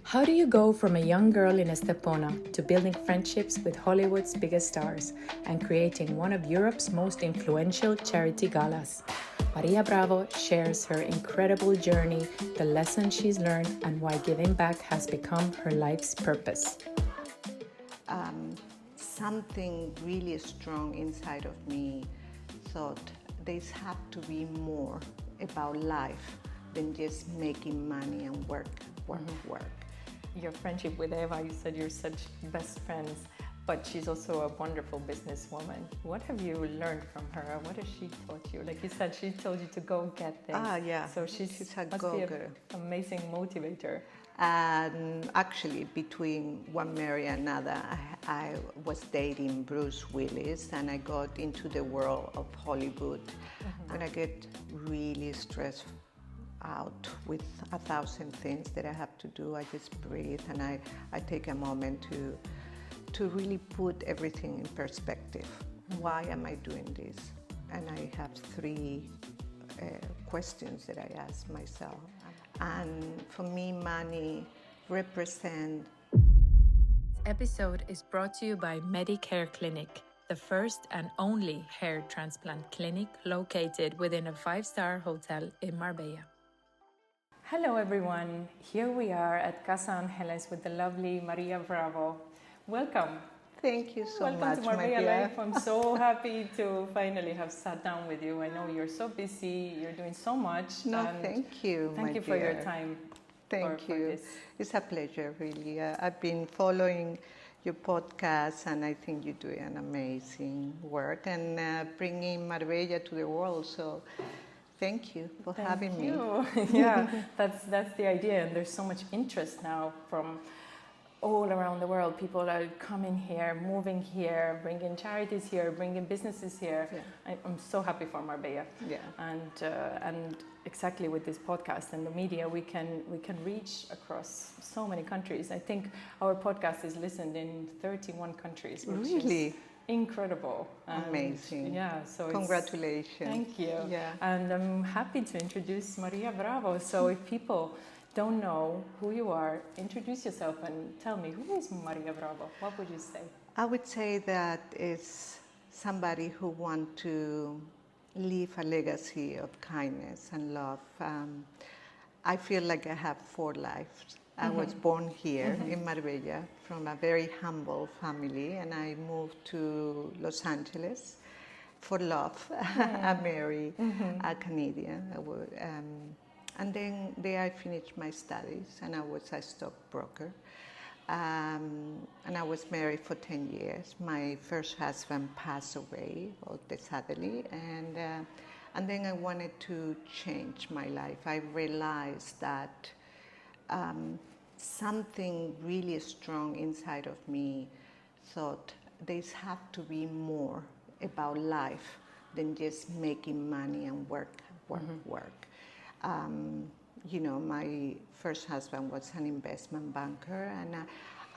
How do you go from a young girl in Estepona to building friendships with Hollywood's biggest stars and creating one of Europe's most influential charity galas? Maria Bravo shares her incredible journey, the lessons she's learned, and why giving back has become her life's purpose. Something really strong inside of me thought there's have to be more about life than just making money and work. Your friendship with Eva, you said you're such best friends, but she's also a wonderful businesswoman. What have you learned from her? What has she taught you? Like you said, she told you to go get things. Yeah. So she's a must go-getter. be an amazing motivator. And actually, between one marriage and another, I was dating Bruce Willis, and I got into the world of Hollywood. When I get really stressed out with 1,000 things that I have to do, I just breathe and I take a moment to really put everything in perspective. Why am I doing this? And I have three questions that I ask myself. And for me, money represents. This episode is brought to you by Medicare Clinic, the first and only hair transplant clinic located within a 5-star hotel in Marbella. Hello everyone, here we are at Casa Angeles with the lovely Maria Bravo. Welcome. Thank you so Welcome much, to Marbella my dear. Life. I'm so happy to finally have sat down with you. I know you're so busy, you're doing so much. No, and thank you, Thank my you for your dear. time. Thank for you. this. It's a pleasure, really. I've been following your podcast, and I think you do an amazing work and bringing Marbella to the world. So, thank you for having me. Yeah, that's the idea, and there's so much interest now from all around the world. People are coming here, moving here, bringing charities here, bringing businesses here. Yeah. I'm so happy for Marbella. Yeah. And exactly with this podcast and the media, we can reach across so many countries. I think our podcast is listened in 31 countries, which Really? is incredible. Amazing. Yeah, so Congratulations. Thank you. Yeah. And I'm happy to introduce Maria Bravo. So if people don't know who you are, introduce yourself and tell me, who is Maria Bravo? What would you say? I would say that it's somebody who wants to leave a legacy of kindness and love. I feel like I have 4 lives. I was born here in Marbella from a very humble family, and I moved to Los Angeles for love. I married a Canadian. And then there I finished my studies, and I was a stockbroker. And I was married for 10 years. My first husband passed away, sadly, and then I wanted to change my life. I realized that something really strong inside of me thought there's have to be more about life than just making money and work. My first husband was an investment banker, and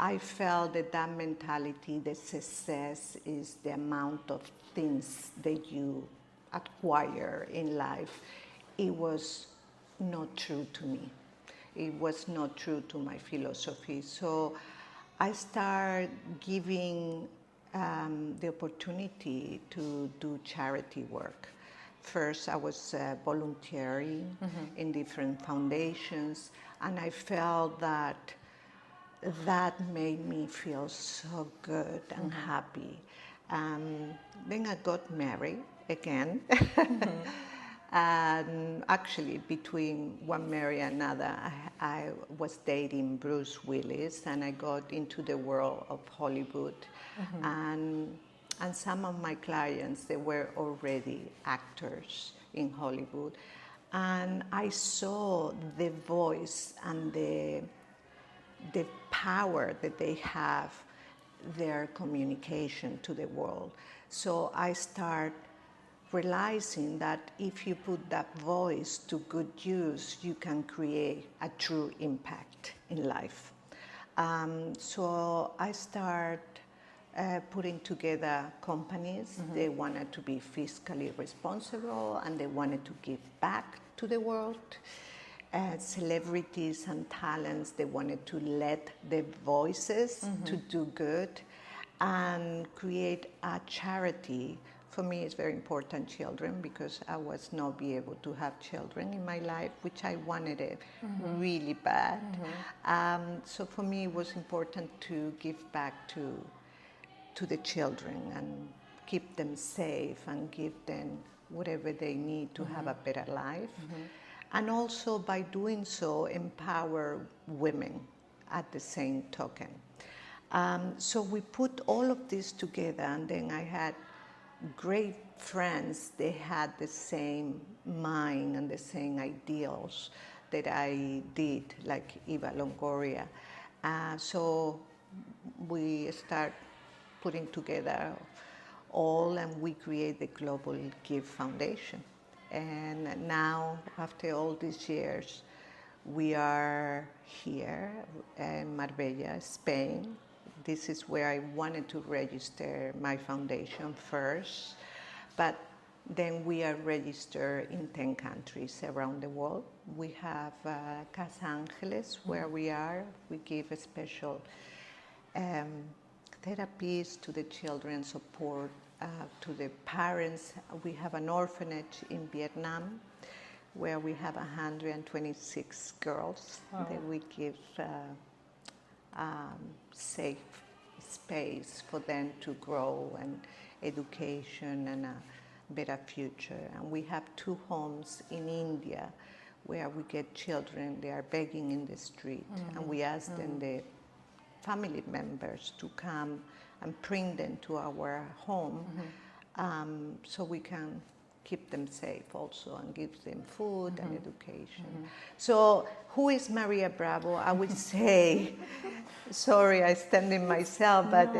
I felt that mentality, that success is the amount of things that you acquire in life. It was not true to me. It was not true to my philosophy. So I started giving the opportunity to do charity work. First, I was volunteering in different foundations, and I felt that made me feel so good and happy. Then I got married again. And actually, between one marriage and another, I was dating Bruce Willis, and I got into the world of Hollywood. And some of my clients, they were already actors in Hollywood. And I saw the voice and the power that they have, their communication to the world. So I start realizing that if you put that voice to good use, you can create a true impact in life. So I start putting together companies. They wanted to be fiscally responsible, and they wanted to give back to the world. celebrities and talents. They wanted to let their voices to do good and create a charity. For me, it's very important, children, because I was not be able to have children in my life, which I wanted it really bad. So for me, it was important to give back to the children and keep them safe and give them whatever they need to have a better life. And also by doing so, empower women at the same token. So we put all of this together, and then I had great friends. They had the same mind and the same ideals that I did, like Eva Longoria. So we start putting together all, and we create the Global Give Foundation. And now, after all these years, we are here in Marbella, Spain. This is where I wanted to register my foundation first, but then we are registered in 10 countries around the world. We have Casa Angeles, where we are. We give a special therapies to the children, support to the parents. We have an orphanage in Vietnam where we have 126 girls that we give safe space for them to grow, and education and a better future. And we have 2 homes in India where we get children, they are begging in the street, and we ask them, the family members, to come and bring them to our home so we can keep them safe also and give them food and education. So who is Maria Bravo? I would say, sorry, I stand in myself, but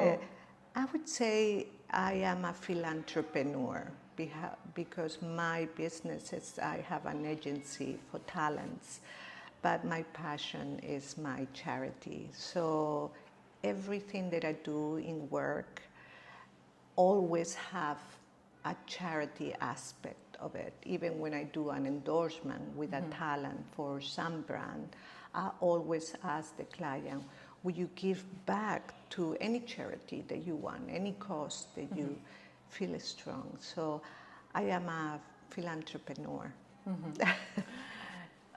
I would say I am a philanthropreneur because my business is, I have an agency for talents, but my passion is my charity. So everything that I do in work always have a charity aspect of it. Even when I do an endorsement with a talent for some brand, I always ask the client, will you give back to any charity that you want, any cause that you feel is strong? So I am a philanthropreneur.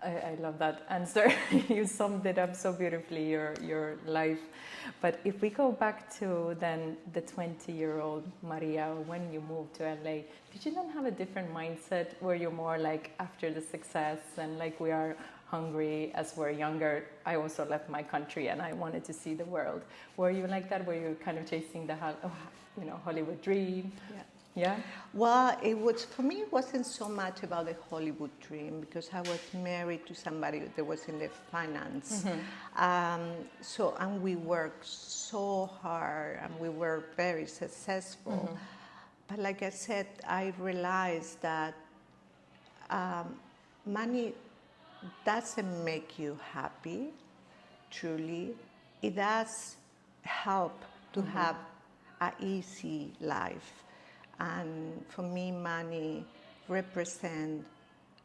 I love that answer. You summed it up so beautifully, your life. But if we go back to then the 20-year-old Maria, when you moved to LA, did you then have a different mindset? Were you more like, after the success and like we are hungry as we're younger, I also left my country and I wanted to see the world. Were you like that? Were you kind of chasing the Hollywood dream? Yeah. Well, for me, it wasn't so much about the Hollywood dream, because I was married to somebody that was in the finance. And we worked so hard and we were very successful. But like I said, I realized that money doesn't make you happy, truly. It does help to have an easy life. And for me, money represents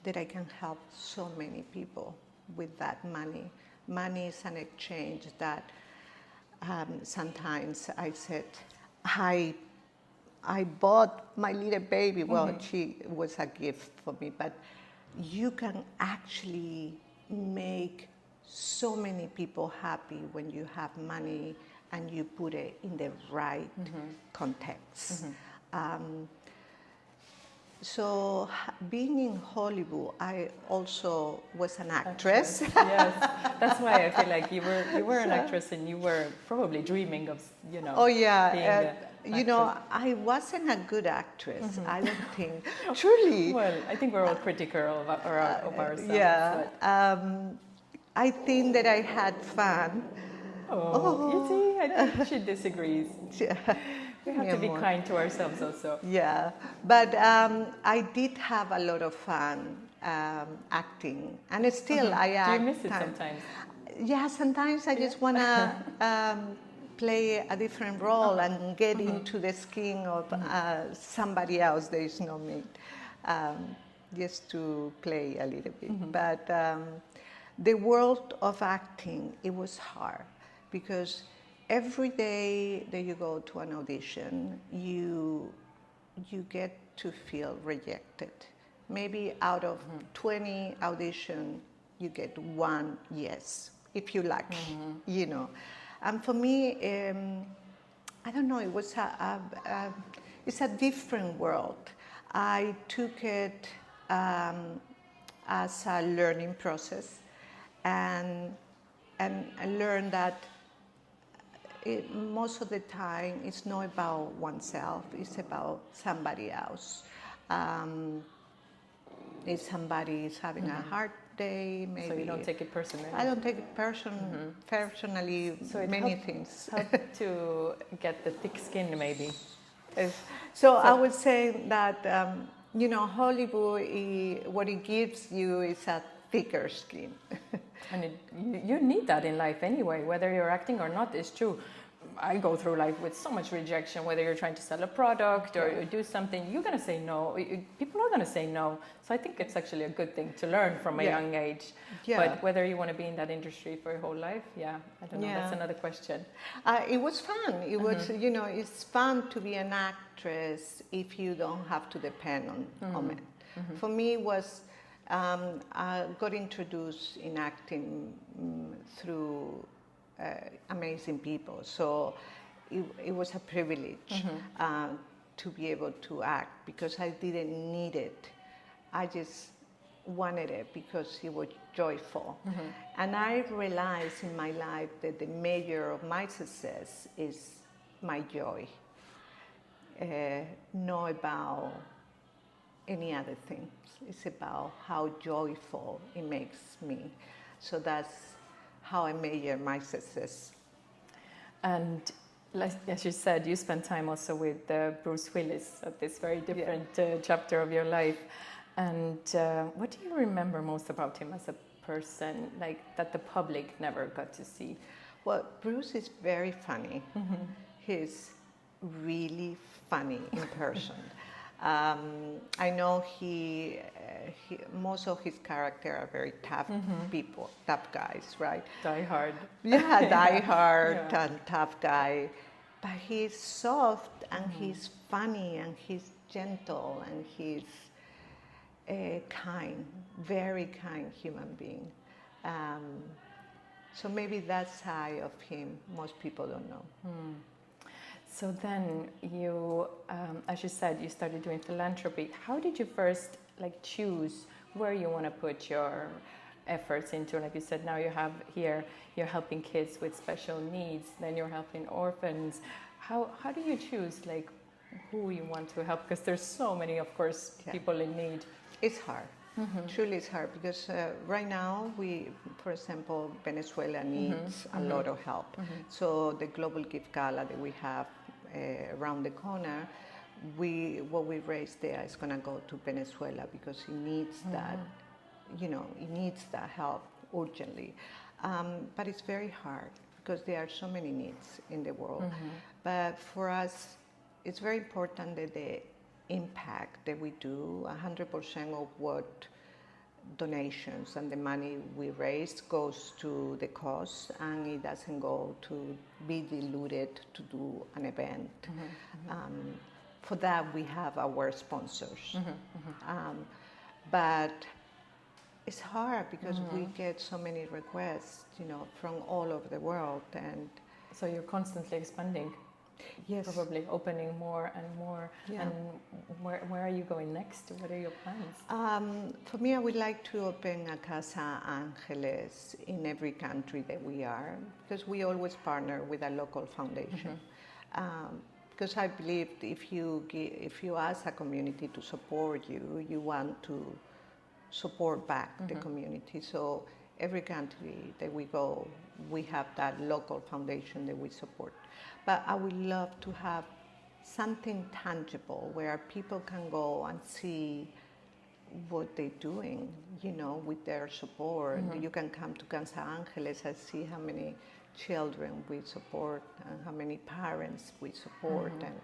that I can help so many people with that money. Money is an exchange that sometimes I said, I bought my little baby. Well, she was a gift for me, but you can actually make so many people happy when you have money and you put it in the right context. So being in Hollywood, I also was an actress. Yes, that's why I feel like you were an actress, and you were probably dreaming of, Oh yeah, being I wasn't a good actress. I don't think. Truly. Well, I think we're all critical of ourselves. Yeah. I think that I had fun. You see, I think she disagrees. We have to be kind to ourselves also. Yeah, but I did have a lot of fun acting, and still I act. Do you miss it sometimes? Yeah, sometimes I just want to play a different role and get into the skin of somebody else. There is no me. just to play a little bit. But the world of acting, it was hard because every day that you go to an audition, you get to feel rejected. Maybe out of 20 auditions, you get one yes, if you're lucky, you know. And for me, I don't know, it was it's a different world. I took it as a learning process, and I learned that most of the time it's not about oneself, it's about somebody else. If somebody is having a hard day, maybe. So you don't take it personally? I don't take it personally, so many things. Help to get the thick skin, maybe. So I would say that, you know, Hollywood, what it gives you is a thicker skin. And you need that in life anyway, whether you're acting or not. It's true. I go through life with so much rejection, whether you're trying to sell a product or you do something, you're going to say no. People are going to say no. So I think it's actually a good thing to learn from a young age. Yeah. But whether you want to be in that industry for your whole life, I don't know. That's another question. It was fun. It was, you know, it's fun to be an actress if you don't have to depend on it. For me, it was, I got introduced in acting through amazing people. So it was a privilege to be able to act because I didn't need it. I just wanted it because it was joyful. And I realized in my life that the measure of my success is my joy, not about any other things. It's about how joyful it makes me. So that's how I measure my success. And as you said, you spent time also with Bruce Willis at this very different chapter of your life. And what do you remember most about him as a person, like that the public never got to see? Well, Bruce is very funny. He's really funny in person. I know most of his character are very tough people, tough guys, right? Die hard. Yeah, die hard and tough guy. But he's soft and he's funny and he's gentle and he's a kind, very kind human being. So maybe that side of him most people don't know. So then you, as you said, you started doing philanthropy. How did you first choose where you want to put your efforts into? Like you said, now you have here, you're helping kids with special needs, then you're helping orphans. How do you choose who you want to help? Because there's so many, of course, people in need. It's hard. Truly it's hard because right now for example, Venezuela needs a lot of help. So the Global Gift Gala that we have around the corner, what we raise there is going to go to Venezuela because it needs that, it needs that help urgently. But it's very hard because there are so many needs in the world. But for us, it's very important that the impact that we do, 100% of what donations and the money we raise goes to the cause, and it doesn't go to be diluted to do an event. For that we have our sponsors. But it's hard because we get so many requests, from all over the world, and so you're constantly expanding. Yes. Probably opening more and more. Yeah. And where are you going next? What are your plans? For me, I would like to open a Casa Angeles in every country that we are, because we always partner with a local foundation. Because I believe if you ask a community to support you, you want to support back the community. So every country that we go, we have that local foundation that we support. But I would love to have something tangible where people can go and see what they're doing, with their support. You can come to Casa Angeles and see how many children we support and how many parents we support, and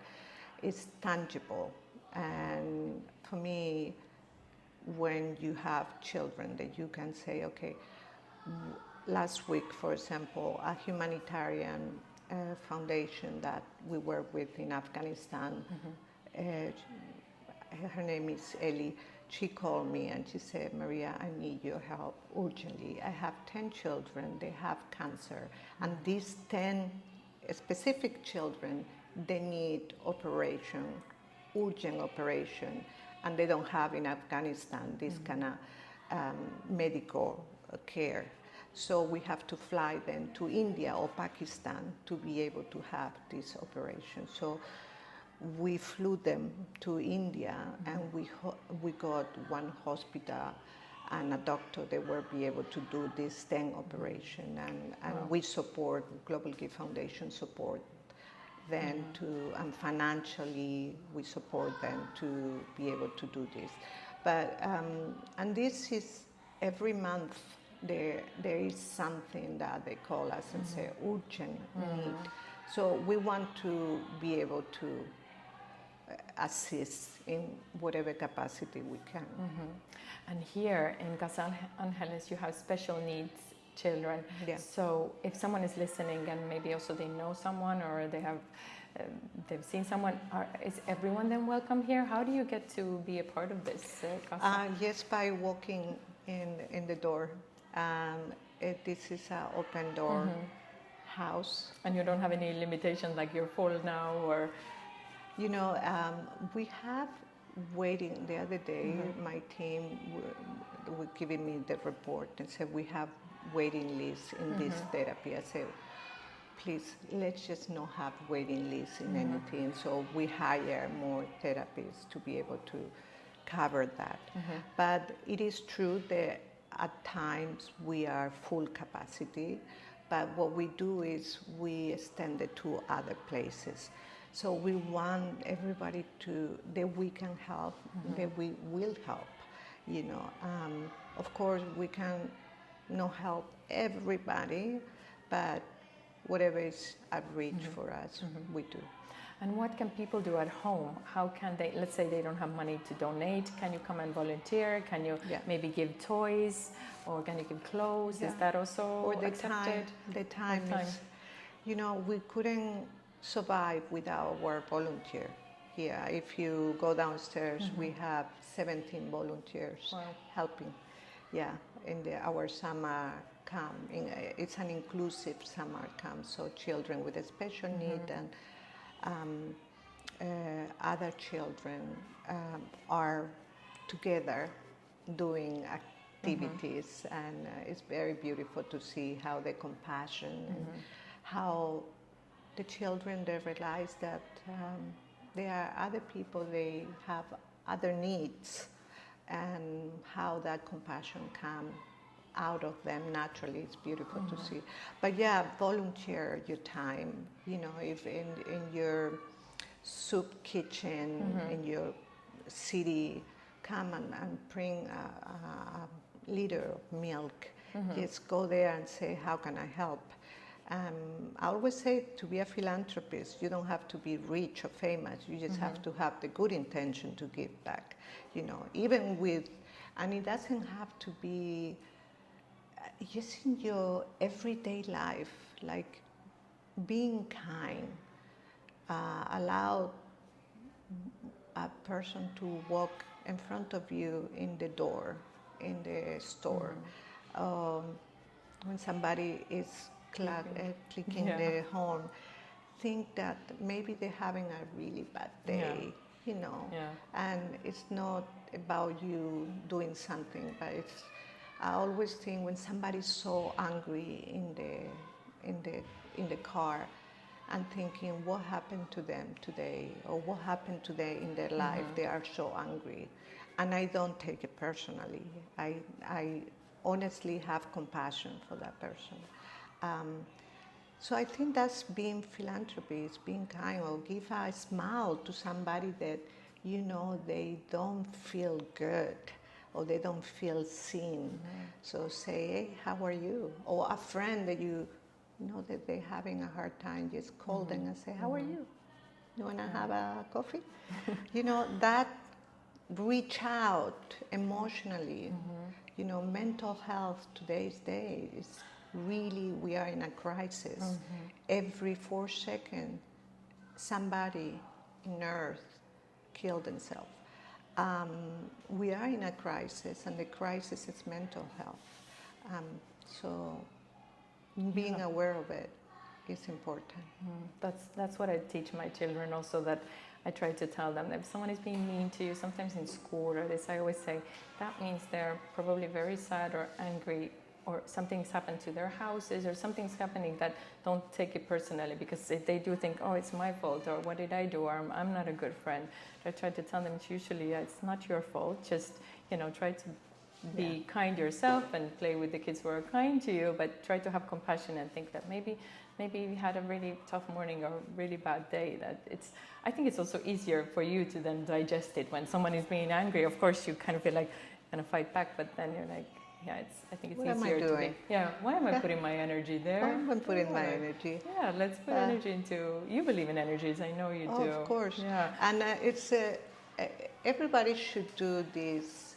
it's tangible. And for me, when you have children that you can say, okay, last week, for example, a humanitarian foundation that we work with in Afghanistan, her name is Ellie. She called me and she said, Maria, I need your help urgently. I have 10 children, they have cancer, and these 10 specific children, they need operation, urgent operation, and they don't have in Afghanistan this kind of medical care. So we have to fly them to India or Pakistan to be able to have this operation. So we flew them to India, and we got one hospital and a doctor that will be able to do this stent operation, and we support, Global Gift Foundation support them and financially we support them to be able to do this. But and this is every month there is something that they call us and say urgent need. So we want to be able to assist in whatever capacity we can. And here in Casa Angeles, you have special needs children. Yeah. So if someone is listening and maybe also they know someone or they have they've seen someone, is everyone then welcome here? How do you get to be a part of this casa? Yes, by walking in the door. This is an open door house. And you don't have any limitations like you're full now or? You know, we have waiting. The other day, my team were giving me the report and said we have waiting lists in this therapy. I said, please, let's just not have waiting lists in anything. So we hire more therapists to be able to cover that. But it is true that at times we are full capacity, but what we do is we extend it to other places. So we want everybody that we can help, that we will help, you know. Of course, we can not help everybody, but whatever is at reach for us, we do. And what can people do at home? How can they, let's say they don't have money to donate, can you come and volunteer? Can you maybe give toys or can you give clothes? Is that also or the accepted? The time is, you know, we couldn't survive without our volunteer here. If you go downstairs, we have 17 volunteers helping. Yeah, in our summer camp. It's an inclusive summer camp, so children with a special need and other children are together doing activities, and it's very beautiful to see how the compassion and how the children, they realize that there are other people, they have other needs, and how that compassion comes out of them naturally. It's beautiful to see. But yeah, volunteer your time. You know, if in your soup kitchen in your city, come and bring a liter of milk. Just go there and say, how can I help? I always say, to be a philanthropist, you don't have to be rich or famous. You just have to have the good intention to give back. You know, even with, and it doesn't have to be just in your everyday life, like being kind. Allow a person to walk in front of you in the door, in the store. When somebody is clicking the horn, think that maybe they're having a really bad day, you know. And it's not about you doing something, but it's, I always think when somebody's so angry in the car, and thinking what happened to them today, or what happened today in their life, they are so angry. And I don't take it personally. I honestly have compassion for that person. So I think that's being philanthropy, is being kind, or give a smile to somebody that you know they don't feel good, or they don't feel seen. So say, hey, how are you? Or a friend that you know that they're having a hard time, just call them and say, how are you? You want to have a coffee? You know, that reach out emotionally. You know, mental health today's day is really, we are in a crisis. Every 4 seconds, somebody in Earth killed themselves. We are in a crisis, and the crisis is mental health. So being aware of it is important. That's what I teach my children also, that I try to tell them that if someone is being mean to you, sometimes in school or this, I always say, that means they're probably very sad or angry, or something's happened to their houses, or something's happening, that don't take it personally, because if they do think, oh, it's my fault, or what did I do, or I'm not a good friend, I try to tell them it's usually, it's not your fault, just, you know, try to be kind yourself and play with the kids who are kind to you, but try to have compassion and think that maybe you had a really tough morning or really bad day. That I think it's also easier for you to then digest it when someone is being angry. Of course, you kind of feel like gonna fight back, but then you're like, I think it's what easier am I doing? to be. Why am I putting my energy there? Why am I putting my energy? Yeah, let's put energy into. You believe in energies, I know you do. Of course. Yeah. And it's everybody should do this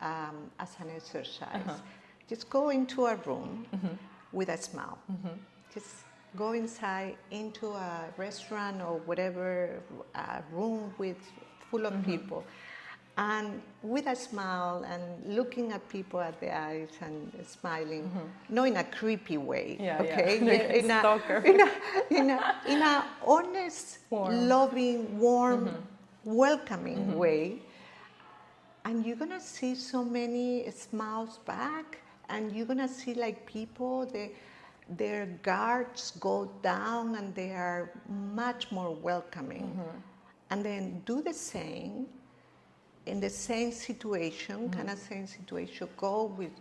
as an exercise. Just go into a room with a smile. Just go inside into a restaurant or whatever, a room full of people, and with a smile and looking at people at the eyes and smiling, not in a creepy way, okay? In a honest, loving, warm, welcoming way. And you're gonna see so many smiles back, and you're gonna see like people, their guards go down and they are much more welcoming. And then do the same in the same situation, kind of same situation. Go with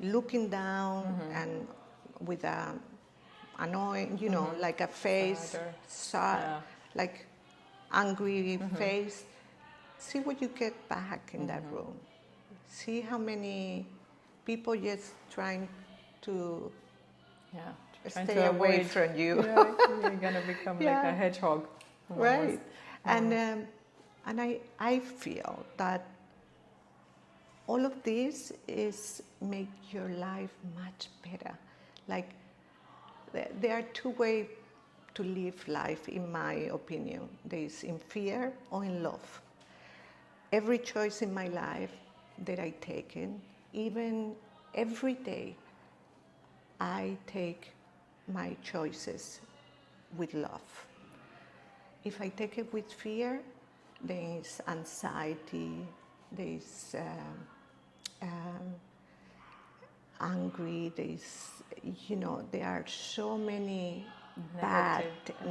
looking down and with a annoying, you know, like a face, sad, like angry face. See what you get back in that room. See how many people just trying to stay away from you. You're gonna become like a hedgehog, right? And I feel that all of this is make your life much better. Like there are 2 ways to live life, in my opinion. There is in fear or in love. Every choice in my life that I taken, even every day, I take my choices with love. If I take it with fear, there is anxiety, there is angry, there is, you know, there are so many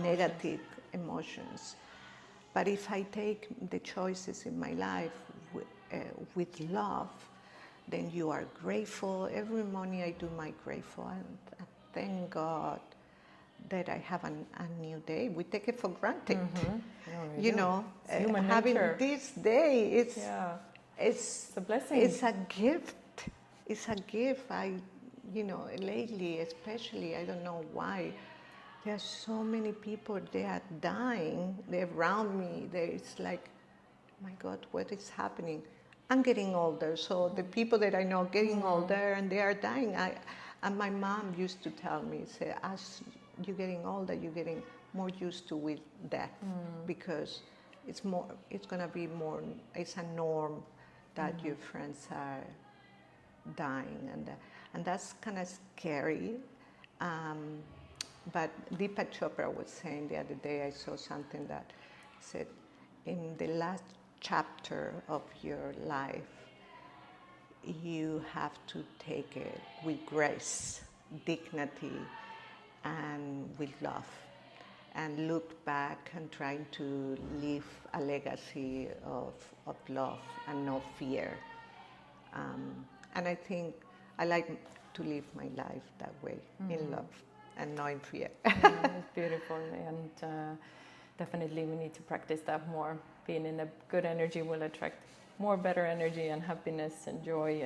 negative emotions. But if I take the choices in my life with love, then you are grateful. Every morning I do my grateful, and thank God that I have a new day. We take it for granted. You know, having this day, it's a blessing. It's a gift. It's a gift. Lately, especially, I don't know why, there are so many people, they are dying. They're around me. It's like, my God, what is happening? I'm getting older, so the people that I know are getting older and they are dying. And my mom used to tell me, say, as you're getting older, you're getting more used to with death, because it's gonna be more, it's a norm that your friends are dying, and that's kind of scary. But Deepak Chopra was saying the other day, I saw something that said, in the last chapter of your life, you have to take it with grace, dignity, and with love, and look back and try to leave a legacy of love and no fear. And I think I like to live my life that way, in love and not in fear. It's beautiful, and definitely we need to practice that more. Being in a good energy will attract more better energy and happiness and joy,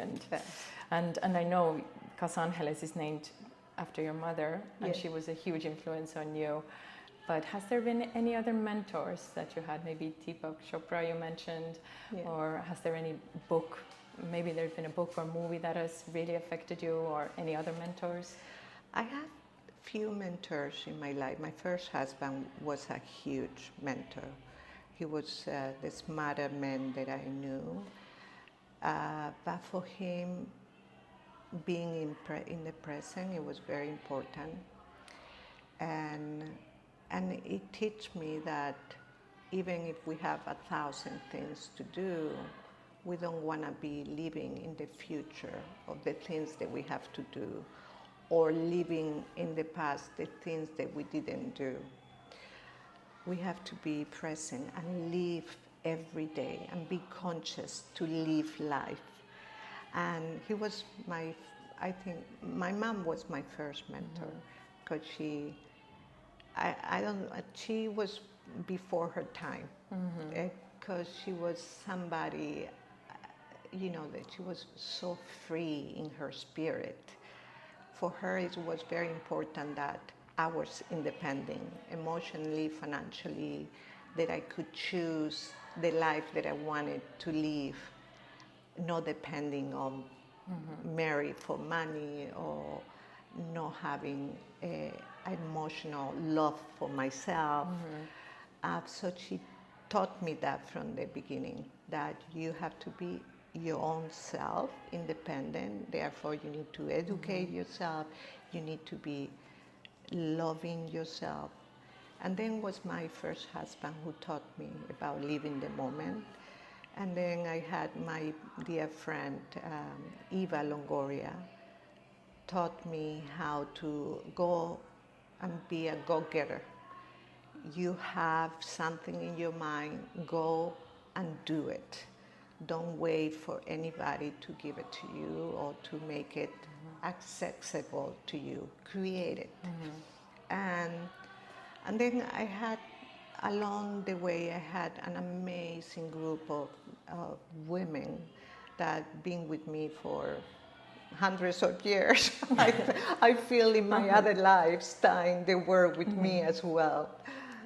and I know Casa Angeles is named after your mother, and she was a huge influence on you. But has there been any other mentors that you had? Maybe Deepak Chopra you mentioned, or has there any book? Maybe there's been a book or movie that has really affected you, or any other mentors? I have few mentors in my life. My first husband was a huge mentor. He was the smarter man that I knew. But for him, being in the present, it was very important. And it taught me that even if we have 1,000 things to do, we don't want to be living in the future of the things that we have to do, or living in the past the things that we didn't do. We have to be present and live every day and be conscious to live life. And he was I think my mom was my first mentor, because she was before her time, because she was somebody, that she was so free in her spirit. For her, it was very important that I was independent, emotionally, financially, that I could choose the life that I wanted to live, not depending on marry for money, or not having emotional love for myself. So she taught me that from the beginning, that you have to be your own self, independent. Therefore, you need to educate yourself. You need to be loving yourself. And then was my first husband who taught me about living the moment. And then I had my dear friend, Eva Longoria, taught me how to go and be a go-getter. You have something in your mind, go and do it. Don't wait for anybody to give it to you or to make it accessible to you. Create it. And then I had, along the way, I had an amazing group of women that been with me for hundreds of years. I feel in my other lifetime they were with me as well.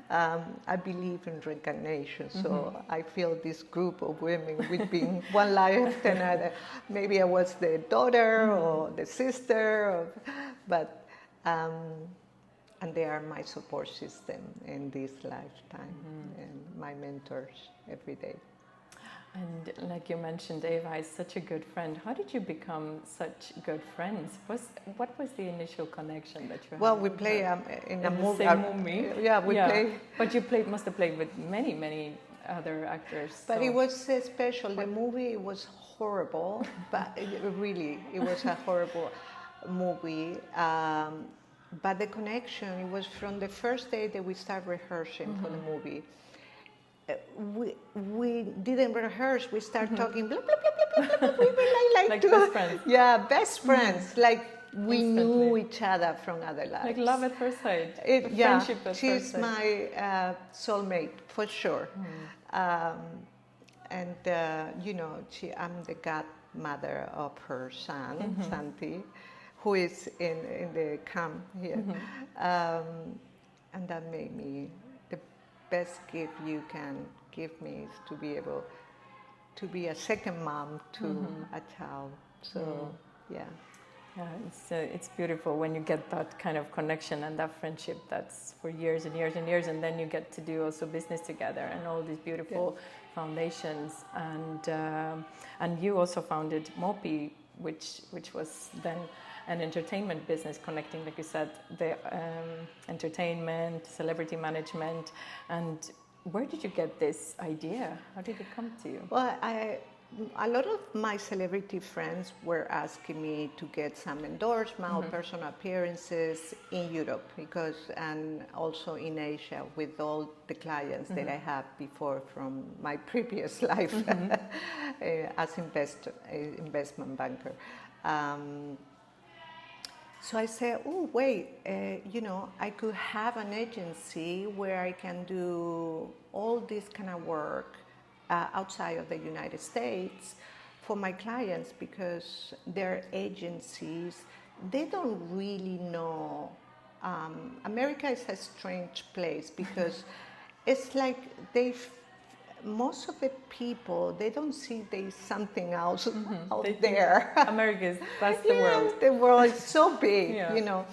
I believe in reincarnation, so I feel this group of women with being one life after another. Maybe I was the daughter or the sister, and they are my support system in this lifetime and my mentors every day. And like you mentioned, Eva is such a good friend. How did you become such good friends? What was the initial connection that you had? Well, we play in a movie. Same movie. Yeah, we play. But you must have played with many other actors. But it was special. The movie was horrible, but it was a horrible movie. But the connection, it was from the first day that we started rehearsing for the movie. We didn't rehearse. We started talking. Blah, blah, blah, blah, blah, blah. We were like best friends. Yeah, best friends. Like we knew each other from other lives. Like love at first sight. Friendship at first sight. She's my soulmate for sure. And I'm the godmother of her son, Santi, who is in the camp here. And that made me, the best gift you can give me is to be able to be a second mom to a child. So, yeah. Yeah, it's beautiful when you get that kind of connection and that friendship that's for years and years and years, and then you get to do also business together and all these beautiful foundations. And you also founded Mopi, which was then an entertainment business connecting, like you said, the entertainment, celebrity management. And where did you get this idea? How did it come to you? Well, a lot of my celebrity friends were asking me to get some endorsement or personal appearances in Europe, and also in Asia with all the clients that I had before from my previous life as investment banker. So I said, oh, wait, I could have an agency where I can do all this kind of work outside of the United States for my clients, because their agencies, they don't really know America is a strange place because it's like most of the people, they don't see there's something else out there. That's the world. Yes, the world is so big, Yeah. you know.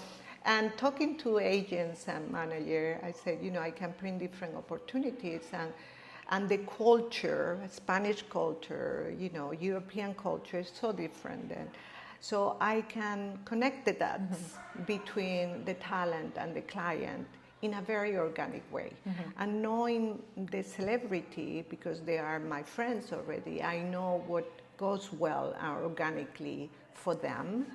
And talking to agents and manager, I said, I can bring different opportunities and the culture, Spanish culture, European culture is so different. And so I can connect the dots between the talent and the client in a very organic way. And knowing the celebrity, because they are my friends already, I know what goes well organically for them.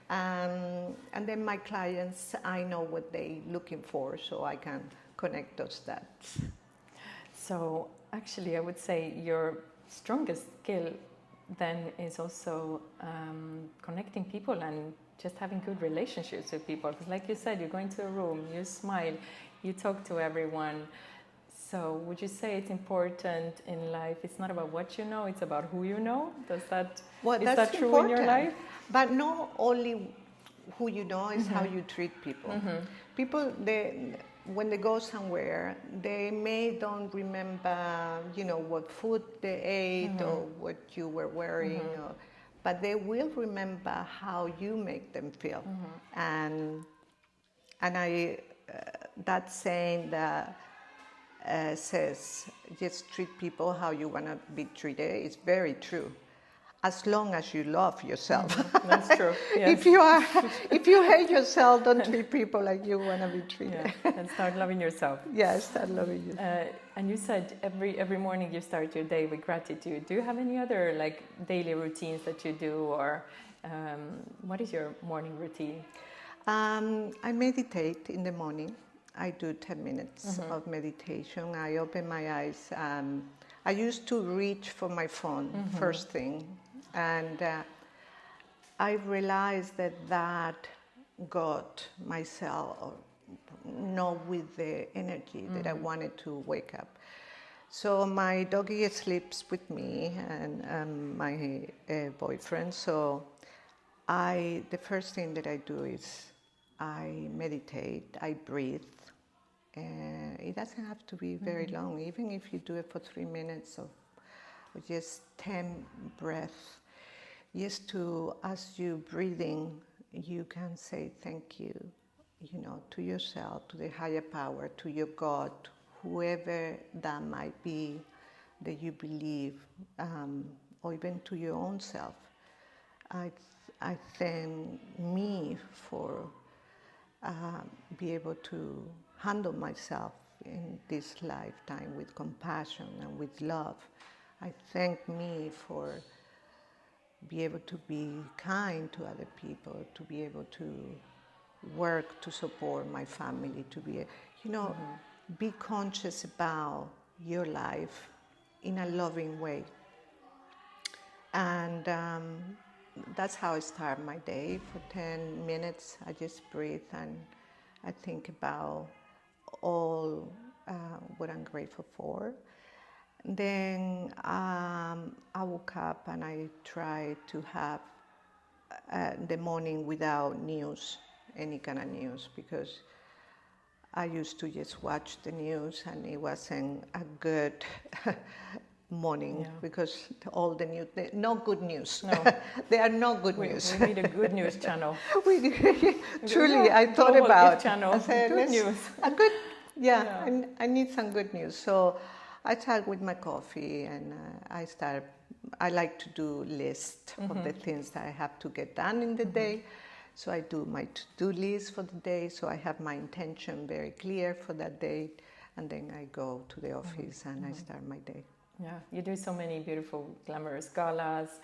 And then my clients, I know what they're looking for, so I can connect those dots. So actually, I would say your strongest skill then is also connecting people and just having good relationships with people. Because like you said, you go into a room, you smile, you talk to everyone. So would you say it's important in life? It's not about what you know, it's about who you know? Is that true important in your life? But not only who you know, is how you treat people. People, when they go somewhere, they don't remember, what food they ate or what you were wearing, but they will remember how you make them feel. And I, that saying that says, just treat people how you want to be treated, is very true. As long as you love yourself. That's true. Yes. If you hate yourself, don't treat people like you want to be treated. Yeah. And start loving yourself. Yeah, start loving yourself. And you said every morning you start your day with gratitude. Do you have any other daily routines that you do, or what is your morning routine? I meditate in the morning. I do 10 minutes of meditation. I open my eyes. I used to reach for my phone first thing. And I realized that got myself not with the energy that I wanted to wake up. So my doggy sleeps with me and my boyfriend. So the first thing that I do is I meditate, I breathe. It doesn't have to be very long, even if you do it for 3 minutes or just 10 breaths. Just to, as you breathing, you can say thank you, to yourself, to the higher power, to your God, whoever that might be that you believe, or even to your own self. I thank me for be able to handle myself in this lifetime with compassion and with love. I thank me for be able to be kind to other people, to be able to work to support my family, to be, be conscious about your life in a loving way. And that's how I start my day. For 10 minutes, I just breathe and I think about all what I'm grateful for. Then I woke up and I try to have the morning without news, any kind of news, because I used to just watch the news and it wasn't a good morning because all the news, no good news. No. There are no good news. We need a good news channel. Truly, I thought about channel. I said, good news. I need some good news. So I start with my coffee and I like to do list of the things that I have to get done in the day. So I do my to-do list for the day, so I have my intention very clear for that day, and then I go to the office and I start my day. Yeah, you do so many beautiful, glamorous galas,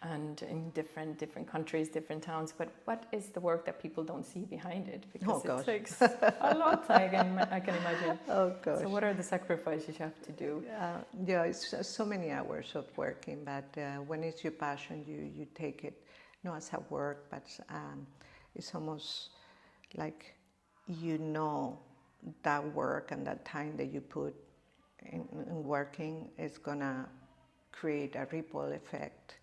and in different countries, different towns. But what is the work that people don't see behind it? Because it takes a lot. I can imagine. Oh gosh. So what are the sacrifices you have to do? It's so many hours of working, but when it's your passion, you take it not as a work, but it's almost like that work and that time that you put in working is gonna create a ripple effect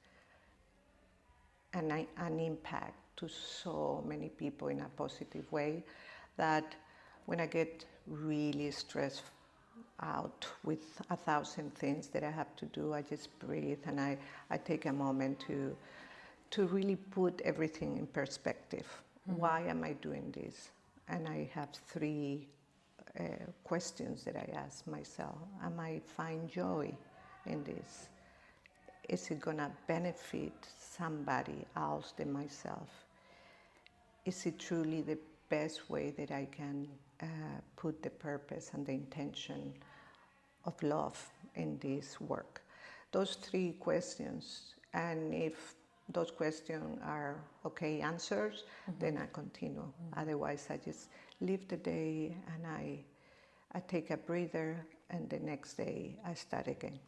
and an impact to so many people in a positive way that when I get really stressed out with 1,000 things that I have to do, I just breathe and I take a moment to really put everything in perspective. Why am I doing this? And I have three questions that I ask myself. Am I find joy in this? Is it gonna benefit somebody else than myself? Is it truly the best way that I can put the purpose and the intention of love in this work? Those three questions, and if those questions are okay answers, then I continue. Otherwise, I just leave the day and I take a breather, and the next day I start again.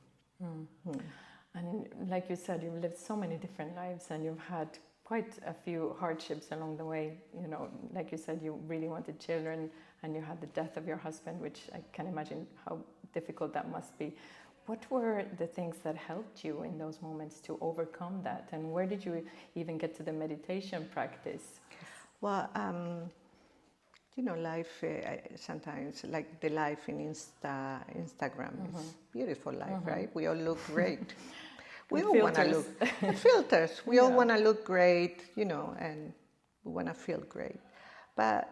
And like you said, you've lived so many different lives and you've had quite a few hardships along the way. You know, like you said, you really wanted children and you had the death of your husband, which I can imagine how difficult that must be. What were the things that helped you in those moments to overcome that? And where did you even get to the meditation practice? Well, you know, life sometimes, like the life in Instagram, is beautiful life, right? We all look great. We all want to look filters. We all want to look great, you know, and we want to feel great. But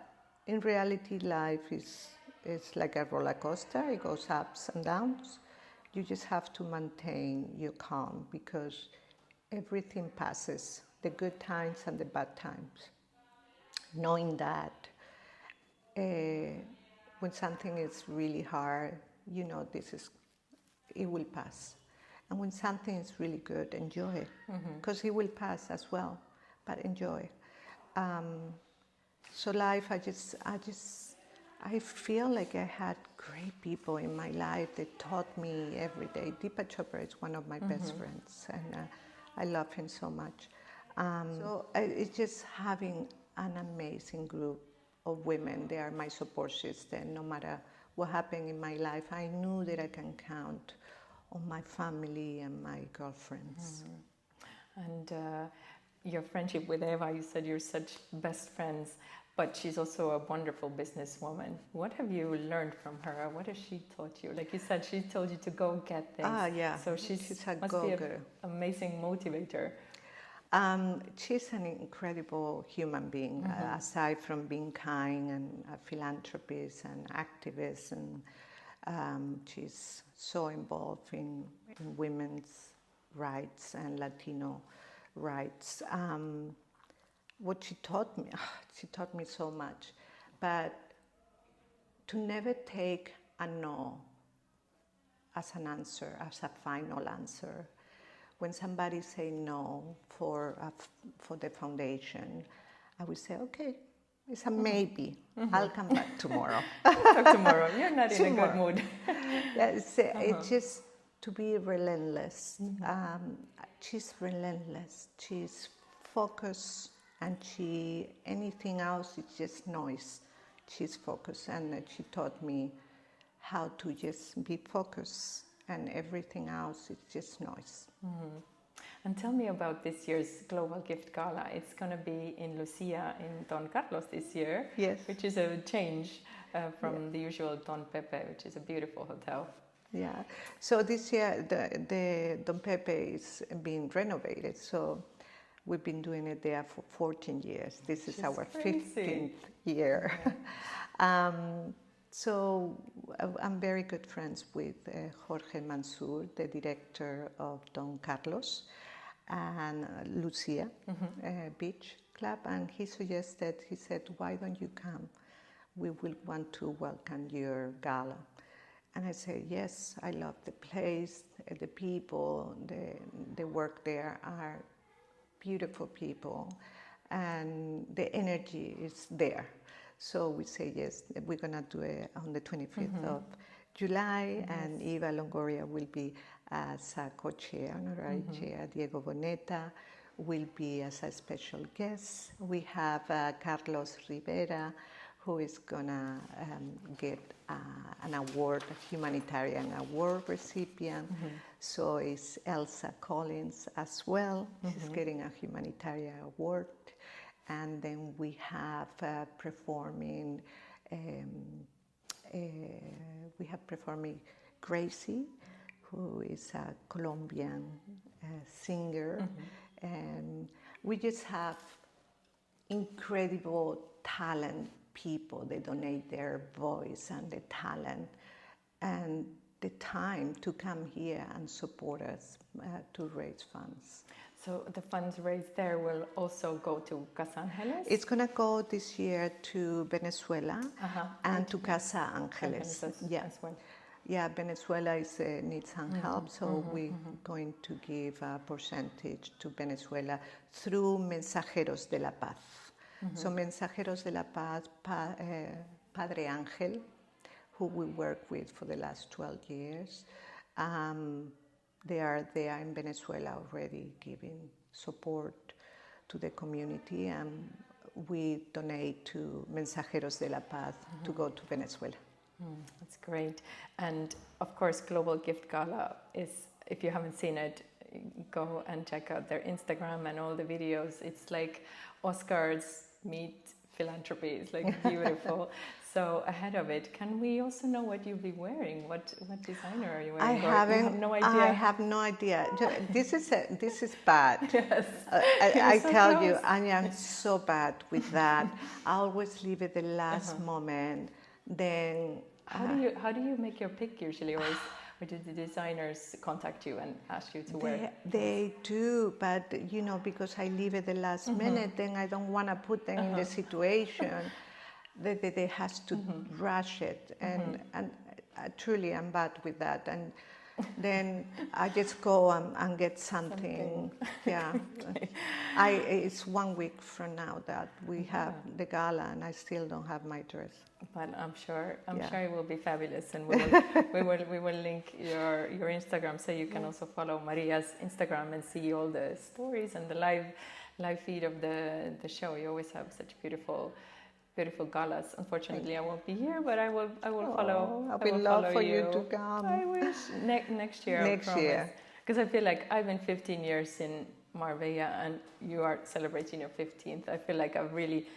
in reality, life is like a roller coaster. It goes ups and downs. You just have to maintain your calm because everything passes, the good times and the bad times. Knowing that when something is really hard, you know, it will pass. And when something is really good, enjoy it, because it will pass as well, but enjoy. So life, I feel like I had great people in my life that taught me every day. Deepak Chopra is one of my best friends, and I love him so much. So it's just having an amazing group of women. They are my support system. No matter what happened in my life, I knew that I can count on my family and my girlfriends. And your friendship with Eva, you said you're such best friends, but she's also a wonderful businesswoman. What have you learned from her? What has she taught you? Like you said, she told you to go get things. Yeah. So she's a must go-getter. be an amazing motivator. She's an incredible human being, aside from being kind and a philanthropist and activist, and she's so involved in women's rights and Latino rights. What she taught me so much, but to never take a no as an answer, as a final answer. When somebody say no for the foundation, I would say, okay, it's a maybe. I'll come back tomorrow. Talk tomorrow. You're not in a good mood. It's just to be relentless. She's relentless. She's focused, and anything else is just noise. She's focused, and she taught me how to just be focused, and everything else is just noise. And tell me about this year's Global Gift Gala. It's going to be in Lucia in Don Carlos this year, Yes. which is a change from the usual Don Pepe, which is a beautiful hotel. Yeah. So this year the Don Pepe is being renovated. So we've been doing it there for 14 years. This is our crazy. 15th year. Yeah. So I'm very good friends with Jorge Mansour, the director of Don Carlos, and Lucia Beach Club. And he said, why don't you come? We will want to welcome your gala. And I said, yes, I love the place, the people, the work there are beautiful people, and the energy is there. So we say, yes, we're going to do it on the 25th of July, and Eva Longoria will be as a co-chair, honorary chair. Diego Boneta will be as a special guest. We have Carlos Rivera, who is going to get an award, a humanitarian award recipient. So is Elsa Collins as well. She's getting a humanitarian award. And then we have performing Um, we have performing Gracie, who is a Colombian singer, and we just have incredible talent people. They donate their voice and the talent and the time to come here and support us to raise funds. So the funds raised there will also go to Casa Angeles? It's going to go this year to Venezuela and to Casa Angeles. As well. Yeah, Venezuela needs some help, so we're going to give a percentage to Venezuela through Mensajeros de la Paz. So Mensajeros de la Paz, Padre Ángel, who we work with for the last 12 years, they are there in Venezuela already giving support to the community, and we donate to Mensajeros de la Paz to go to Venezuela. That's great. And of course, Global Gift Gala is, if you haven't seen it, go and check out their Instagram and all the videos. It's like Oscars meet philanthropy. It's like beautiful. So ahead of it, can we also know what you'll be wearing? What designer are you wearing? You have no idea. I have no idea. This is bad. Yes. I tell you, I am so bad with that. I always leave it the last moment. Then how do you make your pick usually, or do the designers contact you and ask you to wear? They do, but because I leave it the last minute, then I don't want to put them in the situation that they has to rush it, and truly I'm bad with that, and then I just go and get something. Yeah, it's 1 week from now that we have the gala, and I still don't have my dress. But I'm sure it will be fabulous, and we will link your Instagram so you can also follow Maria's Instagram and see all the stories and the live feed of the show. You always have such beautiful galas. Unfortunately, I won't be here, but I will follow. I would love for you to come. I wish next year. Next year, because I feel like I've been 15 years in Marbella, and you are celebrating your 15th. I feel like I've really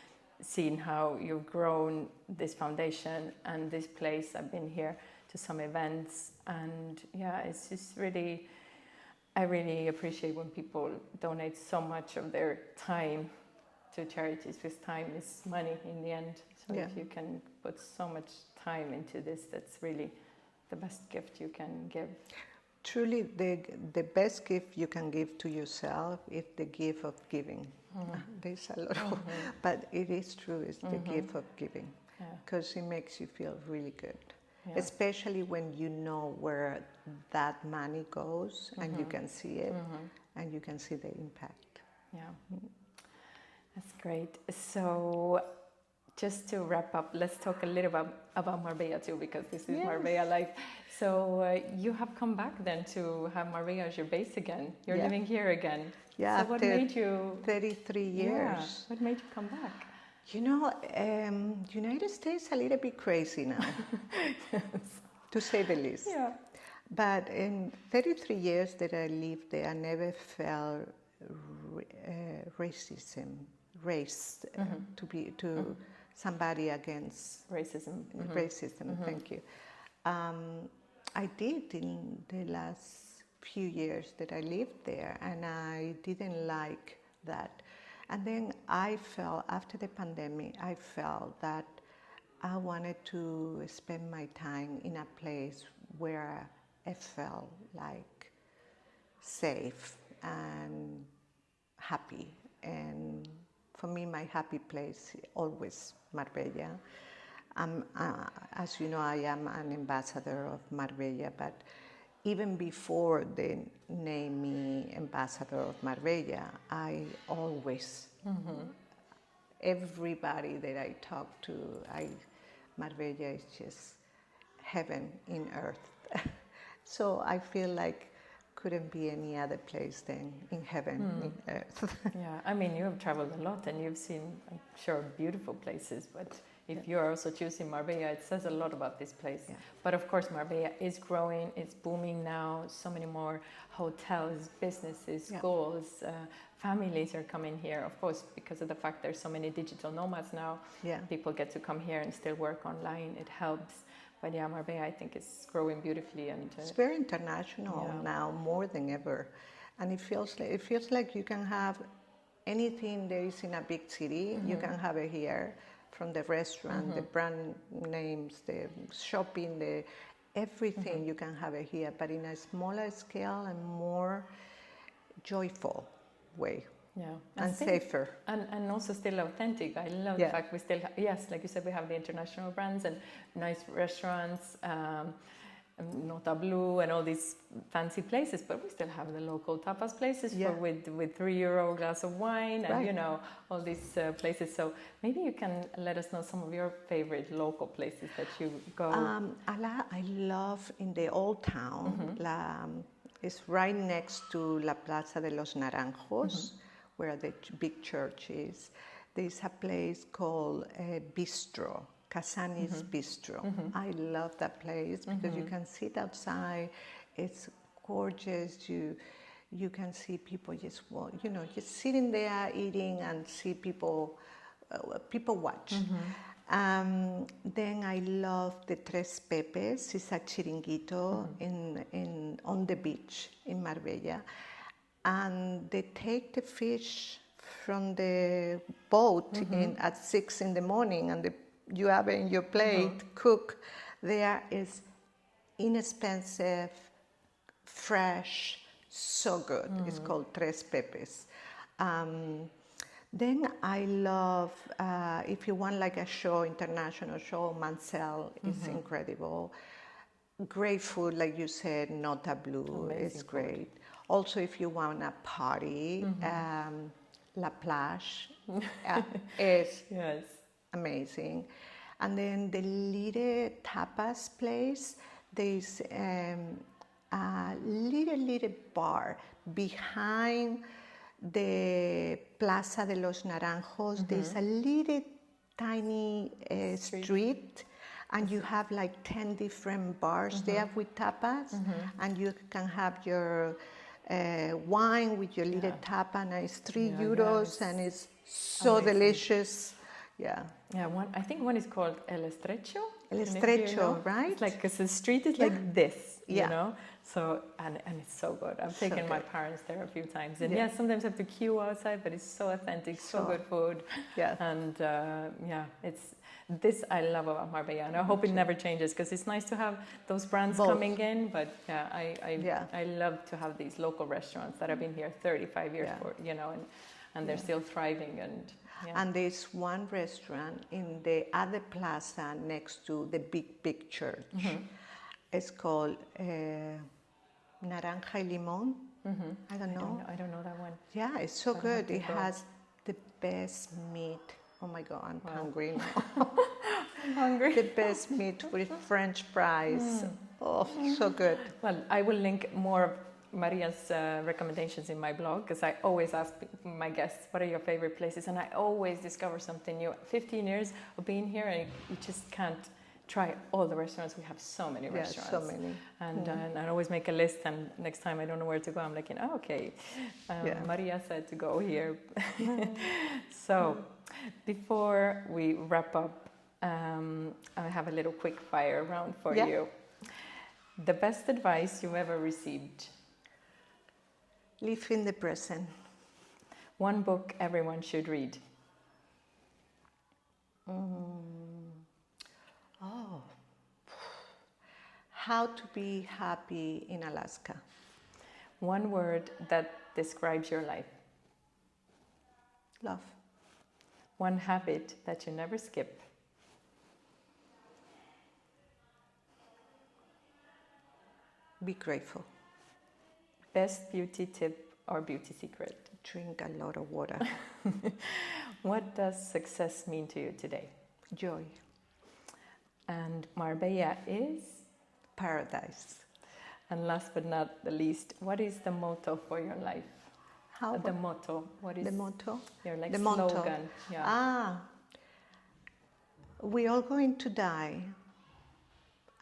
seen how you've grown this foundation and this place. I've been here to some events, and it's just really, I really appreciate when people donate so much of their time to charities, because time is money in the end. So if you can put so much time into this, that's really the best gift you can give. Truly, the best gift you can give to yourself is the gift of giving. There's a lot of, but it is true, it's the gift of giving, because it makes you feel really good, especially when you know where that money goes and you can see it and you can see the impact. Yeah, that's great. So just to wrap up, let's talk a little about Marbella too, because this is Marbella life. So you have come back then to have Marbella as your base again. You're living here again. Yeah, so what made you 33 years. Yeah, what made you come back? United States a little bit crazy now, to say the least. Yeah. But in 33 years that I lived there, I never felt race to somebody against racism. Racism. Thank you. I did in the last few years that I lived there, and I didn't like that. And then I felt, after the pandemic, I felt that I wanted to spend my time in a place where I felt like safe and happy. And for me, my happy place always Marbella. As you know, I am an ambassador of Marbella, but even before they named me ambassador of Marbella, I always, everybody that I talk to, Marbella is just heaven in earth. So I feel like couldn't be any other place than in heaven, in earth. Yeah, I mean, you have traveled a lot and you've seen, I'm sure, beautiful places, but if you're also choosing Marbella, it says a lot about this place. Yeah. But of course, Marbella is growing, it's booming now. So many more hotels, businesses, schools, families are coming here. Of course, because of the fact there's so many digital nomads now, people get to come here and still work online. It helps. But yeah, Marbella, I think, is growing beautifully, and it's very international now, more than ever, and it feels like you can have anything there is in a big city. You can have it here, from the restaurant, the brand names, the shopping, the everything. You can have it here, but in a smaller scale and more joyful way. Yeah, and safer. And also still authentic. I love the fact we still, yes, like you said, we have the international brands and nice restaurants, Nota Blue and all these fancy places, but we still have the local tapas places with €3 glass of wine and, you know, all these places. So maybe you can let us know some of your favorite local places that you go. I love in the old town, it's right next to La Plaza de los Naranjos, where the big church is. There's a place called Bistro, Casani's Bistro. I love that place because you can sit outside. It's gorgeous. You can see people just sitting there eating and see people watch. Then I love the Tres Pepes. It's a chiringuito on the beach in Marbella. And they take the fish from the boat at 6 in the morning, and you have it in your plate, cook. There is inexpensive, fresh, so good. It's called Tres Pepes. Then I love, if you want like a show, international show, Mansell is incredible. Great food, like you said, Nota Blue is great. Also, if you want a party, La Plage is amazing. And then the little tapas place, there's a little bar behind the Plaza de los Naranjos. There's a little tiny street, and you have like 10 different bars there with tapas, and you can have your wine with your little tapa, and it's €3, and it's so delicious. Yeah. I think one is called El Estrecho. El Estrecho, right? It's like, because the street is like this, you know. So and it's so good. I've taken my parents there a few times, and sometimes I have to queue outside, but it's so authentic, so good food. Yeah. And it's this I love about Marbella, and I hope it never changes, because it's nice to have those brands coming in. But I love to have these local restaurants that have been here 35 years for, you know, and they're still thriving. And there's one restaurant in the other plaza next to the big church. It's called Naranja y Limón. I don't know. I don't know that one. Yeah, it's so good. It has the best meat. Oh my God, I'm hungry now. I'm hungry. The best meat with French fries. Oh, so good. Well, I will link more of Maria's recommendations in my blog, because I always ask my guests, what are your favorite places? And I always discover something new. 15 years of being here, and you just can't try all the restaurants. We have so many restaurants. So many. And I always make a list, and next time I don't know where to go, I'm like, okay, Maria said to go here. So before we wrap up, I have a little quick fire round for you. The best advice you've ever received? Live in the present. One book everyone should read? How to be happy in Alaska. One word that describes your life? Love. One habit that you never skip? Be grateful. Best beauty tip or beauty secret? Drink a lot of water. What does success mean to you today? Joy. And Marbella is? Paradise. And last but not the least, what is the motto for your life? The motto. What is the motto? Your the slogan. motto. Yeah. we're all going to die,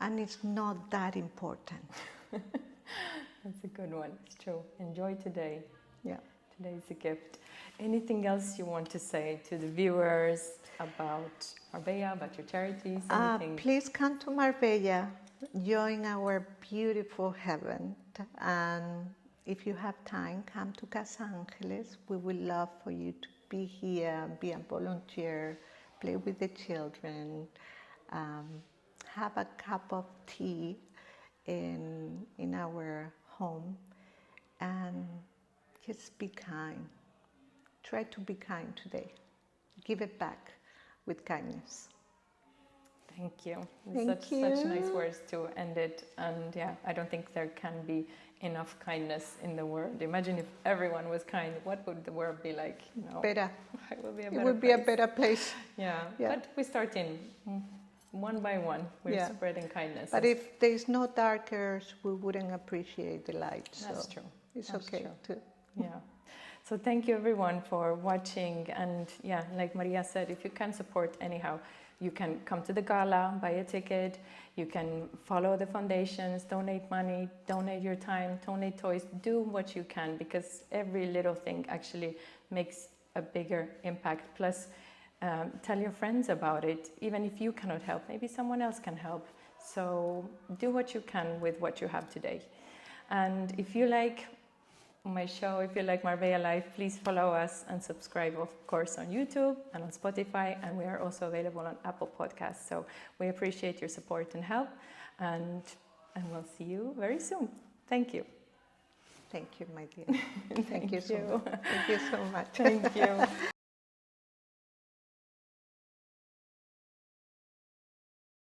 and it's not that important. That's a good one. It's true. Enjoy today. Yeah. Today is a gift. Anything else you want to say to the viewers about Marbella, about your charities? Anything? Please come to Marbella, join our beautiful heaven, and if you have time, come to Casa Angeles. We would love for you to be here, be a volunteer, play with the children, have a cup of tea in our home, and just be kind. Try to be kind today. Give it back with kindness. Thank you. Thank you. Such nice words to end it. And yeah, I don't think there can be enough kindness in the world. Imagine if everyone was kind. What would the world be like? Better. It would be a It better would be a better place. Yeah. But we start in one by one. We're spreading kindness. But if there's no darkers, we wouldn't appreciate the light. That's so true. It's That's okay true. too. Yeah. So thank you everyone for watching. And yeah, like Maria said, if you can support anyhow, you can come to the gala, buy a ticket, you can follow the foundations, donate money, donate your time, donate toys, do what you can, because every little thing actually makes a bigger impact. Plus, tell your friends about it. Even if you cannot help, maybe someone else can help. So do what you can with what you have today. And if you like my show, if you like Marbella Life, please follow us and subscribe, of course, on YouTube and on Spotify, and we are also available on Apple Podcasts. So we appreciate your support and help, and we'll see you very soon. Thank you. Thank you, my dear. Thank you so much. Thank you so much. Thank you.